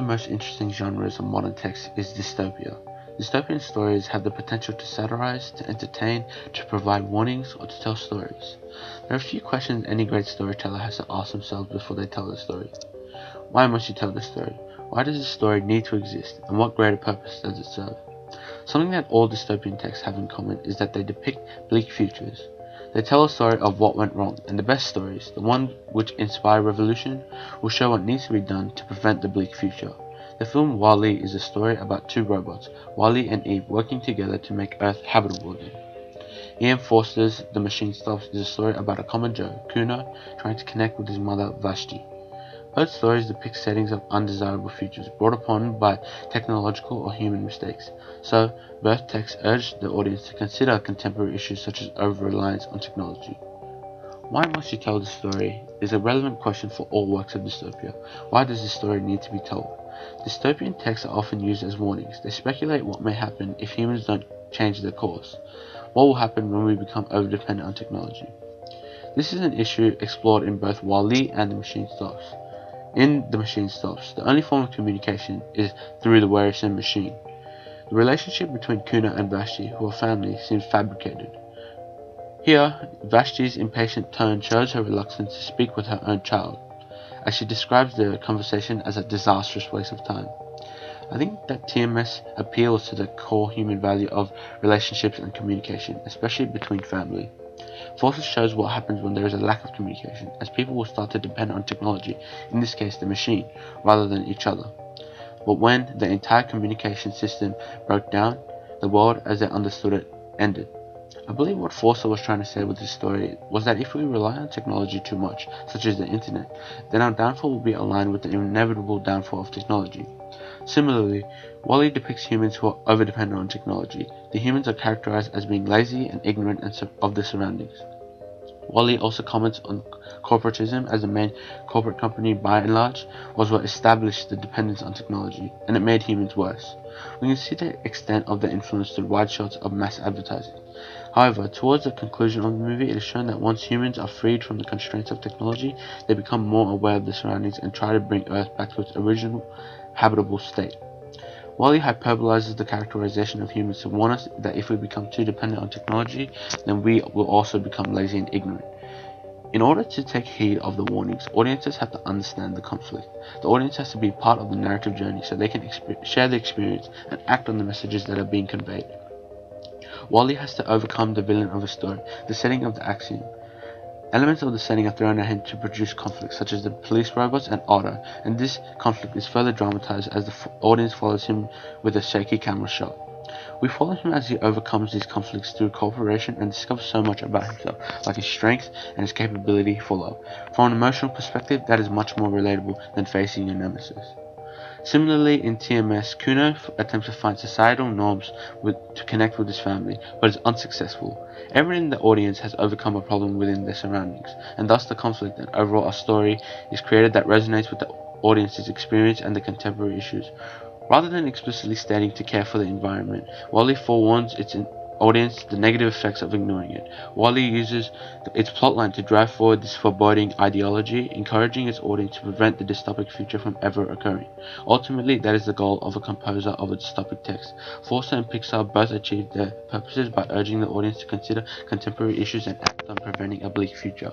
the most interesting genres of modern text is dystopia. Dystopian stories have the potential to satirize, to entertain, to provide warnings, or to tell stories. There are a few questions any great storyteller has to ask themselves before they tell the story. Why must you tell the story? Why does the story need to exist, and what greater purpose does it serve? Something that all dystopian texts have in common is that they depict bleak futures. They tell a story of what went wrong, and the best stories, the ones which inspire revolution, will show what needs to be done to prevent the bleak future. The film WALL-E is a story about two robots, Wall-E and Eve, working together to make Earth habitable again. Ian Forster's The Machine Stops is a story about a common Joe, Kuno, trying to connect with his mother Vashti. Both stories depict settings of undesirable futures brought upon by technological or human mistakes. So, both texts urge the audience to consider contemporary issues such as over-reliance on technology. Why must you tell the story is a relevant question for all works of dystopia. Why does the story need to be told? Dystopian texts are often used as warnings. They speculate what may happen if humans don't change their course. What will happen when we become over-dependent on technology? This is an issue explored in both WALL-E and The Machine Stops. In The Machine Stops, the only form of communication is through the wearisome machine. The relationship between Kuno and Vashti, who are family, seems fabricated. Here, Vashti's impatient tone shows her reluctance to speak with her own child, as she describes the conversation as a disastrous waste of time. I think that TMS appeals to the core human value of relationships and communication, especially between family. Forces shows what happens when there is a lack of communication, as people will start to depend on technology, in this case the machine, rather than each other. But when the entire communication system broke down, the world as they understood it ended. I believe what Forster was trying to say with this story was that if we rely on technology too much, such as the internet, then our downfall will be aligned with the inevitable downfall of technology. Similarly, WALL-E depicts humans who are over-dependent on technology. The humans are characterized as being lazy and ignorant of their surroundings. WALL-E also comments on corporatism, as the main corporate company, by and large, was what established the dependence on technology, and it made humans worse. We can see the extent of the influence through wide shots of mass advertising. However, towards the conclusion of the movie, it is shown that once humans are freed from the constraints of technology, they become more aware of their surroundings and try to bring Earth back to its original habitable state. WALL-E hyperbolizes the characterization of humans to warn us that if we become too dependent on technology, then we will also become lazy and ignorant. In order to take heed of the warnings, audiences have to understand the conflict. The audience has to be part of the narrative journey so they can share the experience and act on the messages that are being conveyed. WALL-E has to overcome the villain of a story, the setting of the axiom. Elements of the setting are thrown at him to produce conflict, such as the police robots and Otto, and this conflict is further dramatized as the audience follows him with a shaky camera shot. We follow him as he overcomes these conflicts through cooperation and discovers so much about himself, like his strength and his capability for love. From an emotional perspective, that is much more relatable than facing your nemesis. Similarly, in TMS, Kuno attempts to find societal norms to connect with his family, but is unsuccessful. Everyone in the audience has overcome a problem within their surroundings, and thus the conflict and overall a story is created that resonates with the audience's experience and the contemporary issues. Rather than explicitly stating to care for the environment, WALL-E forewarns its audience the negative effects of ignoring it. WALL-E uses its plotline to drive forward this foreboding ideology, encouraging its audience to prevent the dystopic future from ever occurring. Ultimately, that is the goal of a composer of a dystopic text. Forster and Pixar both achieve their purposes by urging the audience to consider contemporary issues and act on preventing a bleak future.